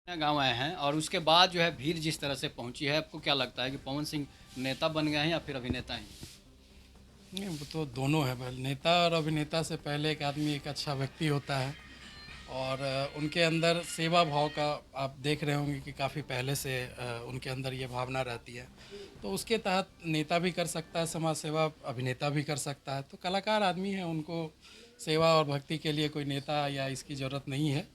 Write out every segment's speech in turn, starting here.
गाँव आए हैं और उसके बाद जो है भीड़ जिस तरह से पहुंची है, आपको क्या लगता है कि पवन सिंह नेता बन गए हैं या फिर अभिनेता हैं? नहीं, वो तो दोनों है भाई। नेता और अभिनेता से पहले एक आदमी एक अच्छा व्यक्ति होता है। और उनके अंदर सेवा भाव का आप देख रहे होंगे कि काफ़ी पहले से उनके अंदर ये भावना रहती है। तो उसके तहत नेता भी कर सकता है समाज सेवा, अभिनेता भी कर सकता है। तो कलाकार आदमी है, उनको सेवा और भक्ति के लिए कोई नेता या इसकी ज़रूरत नहीं है।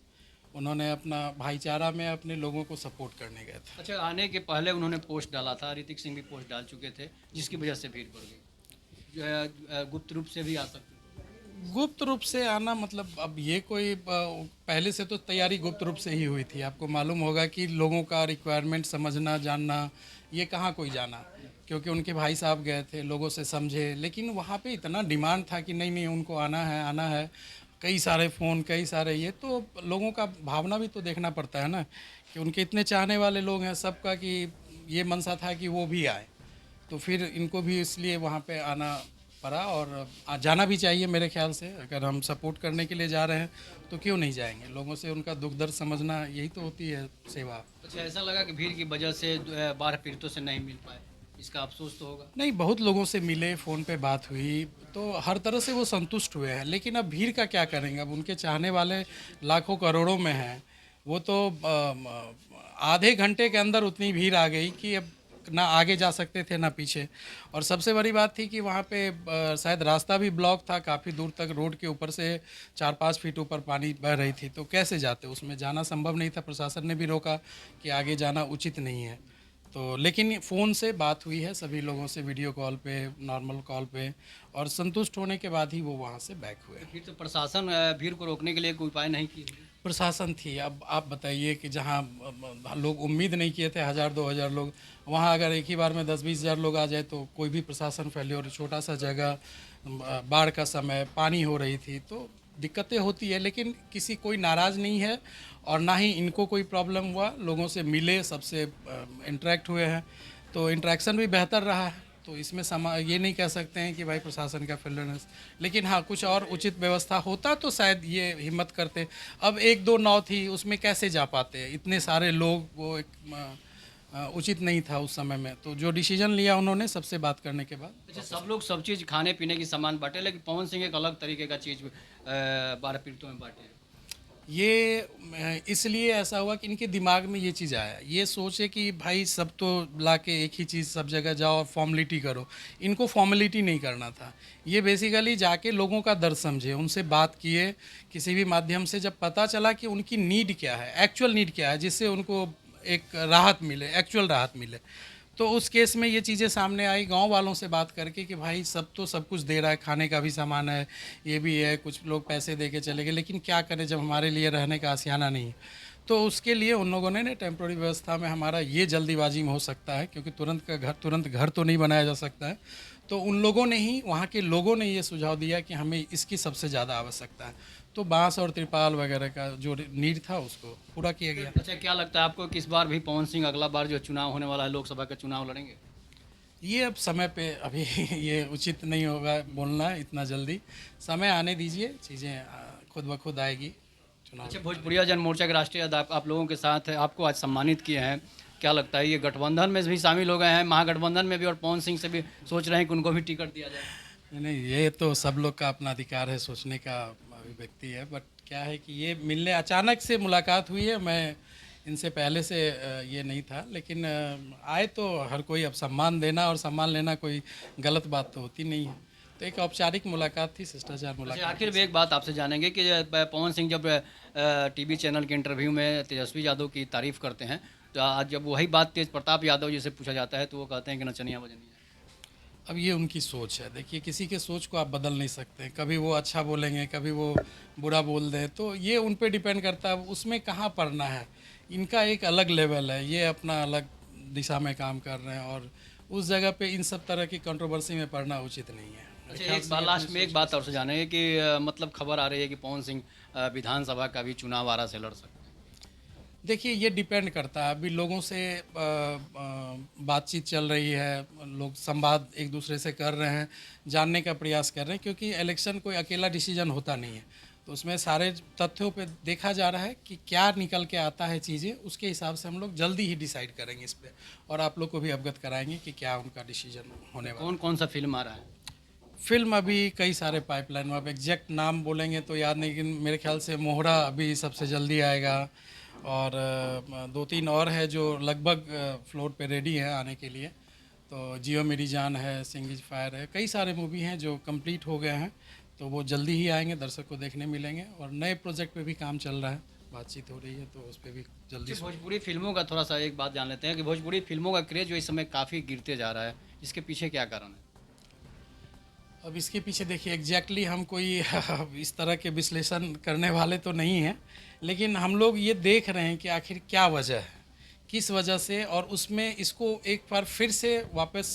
उन्होंने अपना भाईचारा में अपने लोगों को सपोर्ट करने गए थे। अच्छा, आने के पहले उन्होंने पोस्ट डाला था, ऋतिक सिंह भी पोस्ट डाल चुके थे, जिसकी वजह से भीड़ बढ़ गई। जो है गुप्त रूप से भी आ सकते गुप्त रूप से आना मतलब अब ये कोई पहले से तो तैयारी गुप्त रूप से ही हुई थी। आपको मालूम होगा कि लोगों का रिक्वायरमेंट समझना जानना ये कहाँ कोई जाना, क्योंकि उनके भाई साहब गए थे, लोगों से समझे, लेकिन वहाँ पे इतना डिमांड था कि नहीं नहीं उनको आना है आना है। कई सारे फ़ोन, कई सारे ये, तो लोगों का भावना भी तो देखना पड़ता है ना, कि उनके इतने चाहने वाले लोग हैं सबका, कि ये मनसा था कि वो भी आए। तो फिर इनको भी इसलिए वहाँ पे आना पड़ा। और जाना भी चाहिए मेरे ख्याल से। अगर हम सपोर्ट करने के लिए जा रहे हैं तो क्यों नहीं जाएंगे। लोगों से उनका दुख दर्द समझना यही तो होती है सेवा। अच्छा, ऐसा लगा कि भीड़ की वजह से जो है बाढ़ पीड़ितों से नहीं मिल पाए, इसका अफसोस तो होगा। नहीं, बहुत लोगों से मिले, फ़ोन पे बात हुई, तो हर तरह से वो संतुष्ट हुए हैं। लेकिन अब भीड़ का क्या करेंगे, अब उनके चाहने वाले लाखों करोड़ों में हैं। वो तो आधे घंटे के अंदर उतनी भीड़ आ गई कि अब ना आगे जा सकते थे ना पीछे। और सबसे बड़ी बात थी कि वहाँ पे शायद रास्ता भी ब्लॉक था, काफ़ी दूर तक रोड के ऊपर से 4-5 फीट ऊपर पानी बह रही थी। तो कैसे जाते, उसमें जाना संभव नहीं था। प्रशासन ने भी रोका कि आगे जाना उचित नहीं है। तो लेकिन फ़ोन से बात हुई है सभी लोगों से, वीडियो कॉल पे, नॉर्मल कॉल पे, और संतुष्ट होने के बाद ही वो वहाँ से बैक हुए। तो फिर तो प्रशासन भीड़ को रोकने के लिए कोई उपाय नहीं की होगी। प्रशासन थी। अब आप बताइए कि जहाँ लोग उम्मीद नहीं किए थे 1000-2000 लोग, वहाँ अगर एक ही बार में 10-20 हज़ार लोग आ जाए तो कोई भी प्रशासन फैले। और छोटा सा जगह, बाढ़ का समय, पानी हो रही थी, तो दिक्कतें होती है। लेकिन किसी कोई नाराज़ नहीं है, और ना ही इनको कोई प्रॉब्लम हुआ। लोगों से मिले, सबसे इंटरेक्ट हुए हैं, तो इंटरेक्शन भी बेहतर रहा है। तो इसमें ये नहीं कह सकते हैं कि भाई प्रशासन का फेलनेस। लेकिन हाँ, कुछ और उचित व्यवस्था होता तो शायद ये हिम्मत करते। अब एक दो नाव थी, उसमें कैसे जा पाते, इतने सारे लोग, वो एक उचित नहीं था उस समय में। तो जो डिसीजन लिया उन्होंने सबसे बात करने के बाद। अच्छा, सब लोग सब चीज़ खाने पीने की सामान बांटे, लेकिन पवन सिंह एक अलग तरीके का चीज़ बाढ़ पीड़ितों में बांटे हैं। ये इसलिए ऐसा हुआ कि इनके दिमाग में ये चीज़ आया, ये सोचे कि भाई सब तो ला के एक ही चीज़ सब जगह जाओ और फॉर्मेलिटी करो। इनको फॉर्मेलिटी नहीं करना था। ये बेसिकली जाके लोगों का दर्द समझे, उनसे बात किए किसी भी माध्यम से। जब पता चला कि उनकी नीड क्या है, एक्चुअल नीड क्या है, जिससे उनको एक राहत मिले, एक्चुअल राहत मिले, तो उस केस में ये चीज़ें सामने आई गांव वालों से बात करके कि भाई सब तो सब कुछ दे रहा है, खाने का भी सामान है, ये भी है, कुछ लोग पैसे दे के चले गए, लेकिन क्या करें जब हमारे लिए रहने का आसियाना नहीं है। तो उसके लिए उन लोगों ने टेम्प्रोरी व्यवस्था में, हमारा ये जल्दीबाजी में हो सकता है क्योंकि तुरंत घर तो नहीं बनाया जा सकता है। तो उन लोगों ने ही, वहाँ के लोगों ने ये सुझाव दिया कि हमें इसकी सबसे ज़्यादा आवश्यकता है। तो बांस और त्रिपाल वगैरह का जो नीड था उसको पूरा किया गया। अच्छा, क्या लगता है आपको कि इस बार भी पवन सिंह अगला बार जो चुनाव होने वाला है, लोकसभा का चुनाव लड़ेंगे? ये अब समय पे अभी ये उचित नहीं होगा बोलना इतना जल्दी। समय आने दीजिए, चीज़ें खुद ब खुद आएगी चुनाव। अच्छा, भोजपुरिया जन मोर्चा के राष्ट्रीय अध्यक्ष आप लोगों के साथ है, आपको आज सम्मानित किए हैं। क्या लगता है ये गठबंधन में भी शामिल हो गए हैं, महागठबंधन में भी, और पवन सिंह से भी सोच रहे हैं कि उनको भी टिकट दिया जाए? नहीं नहीं, ये तो सब लोग का अपना अधिकार है, सोचने का अभिव्यक्ति है। बट क्या है कि ये मिलने अचानक से मुलाकात हुई है। मैं इनसे पहले से ये नहीं था, लेकिन आए तो हर कोई, अब सम्मान देना और सम्मान लेना कोई गलत बात तो होती नहीं है। तो एक औपचारिक मुलाकात थी, शिष्टाचार अच्छा, मुलाकात आखिर थी। में एक बात आपसे जानेंगे कि पवन सिंह जब टीवी चैनल के इंटरव्यू में तेजस्वी यादव की तारीफ करते हैं, तो आज जब वही बात तेज प्रताप यादव जी से पूछा जाता है तो वो कहते हैं कि नचनिया बजनिया। अब ये उनकी सोच है। देखिए, किसी के सोच को आप बदल नहीं सकते। कभी वो अच्छा बोलेंगे, कभी वो बुरा बोल दें, तो ये उन पे डिपेंड करता है। उसमें कहाँ पढ़ना है, इनका एक अलग लेवल है, ये अपना अलग दिशा में काम कर रहे हैं। और उस जगह पे इन सब तरह की कंट्रोवर्सी में पढ़ना उचित नहीं है मेरे अच्छा, ख्याल एक से। बार ये अपनी लास्ट में एक सोच पे बात और से सोच। जानेंगे कि मतलब खबर आ रही है कि पवन सिंह विधानसभा का भी चुनाव आरा से लड़ सकते हैं। देखिए, ये डिपेंड करता है। अभी लोगों से बातचीत चल रही है, लोग संवाद एक दूसरे से कर रहे हैं, जानने का प्रयास कर रहे हैं, क्योंकि इलेक्शन कोई अकेला डिसीजन होता नहीं है। तो उसमें सारे तथ्यों पे देखा जा रहा है कि क्या निकल के आता है चीज़ें, उसके हिसाब से हम लोग जल्दी ही डिसाइड करेंगे इस पे, और आप लोग को भी अवगत कराएंगे कि क्या उनका डिसीजन होने वाला है। कौन कौन सा फिल्म आ रहा है? फिल्म अभी कई सारे पाइपलाइन में, अब एग्जैक्ट नाम बोलेंगे तो याद नहीं, लेकिन मेरे ख्याल से मोहरा अभी सबसे जल्दी आएगा, और दो तीन और है जो लगभग फ्लोर पे रेडी हैं आने के लिए। तो जियो मेरी जान है, सिंह इज फायर है, कई सारे मूवी हैं जो कंप्लीट हो गए हैं, तो वो जल्दी ही आएंगे, दर्शक को देखने मिलेंगे। और नए प्रोजेक्ट पे भी काम चल रहा है, बातचीत हो रही है, तो उस पर भी जल्दी कि भोजपुरी फिल्मों का थोड़ा सा एक बात जान लेते हैं कि भोजपुरी फिल्मों का क्रेज जो इस समय काफ़ी गिरते जा रहा है, इसके पीछे क्या कारण है? अब इसके पीछे देखिए एग्जैक्टली हम कोई इस तरह के विश्लेषण करने वाले तो नहीं हैं, लेकिन हम लोग ये देख रहे हैं कि आखिर क्या वजह है, किस वजह से, और उसमें इसको एक बार फिर से वापस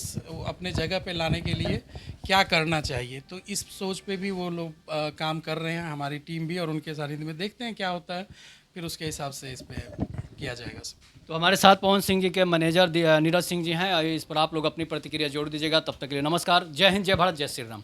अपने जगह पे लाने के लिए क्या करना चाहिए। तो इस सोच पे भी वो लोग काम कर रहे हैं, हमारी टीम भी, और उनके सानिध्य में देखते हैं क्या होता है, फिर उसके हिसाब से इस पे किया जाएगा सब। तो हमारे साथ पवन सिंह जी के मैनेजर नीरज सिंह जी हैं, इस पर आप लोग अपनी प्रतिक्रिया जोड़ दीजिएगा। तब तक के लिए नमस्कार, जय हिंद, जय भारत, जय श्री राम।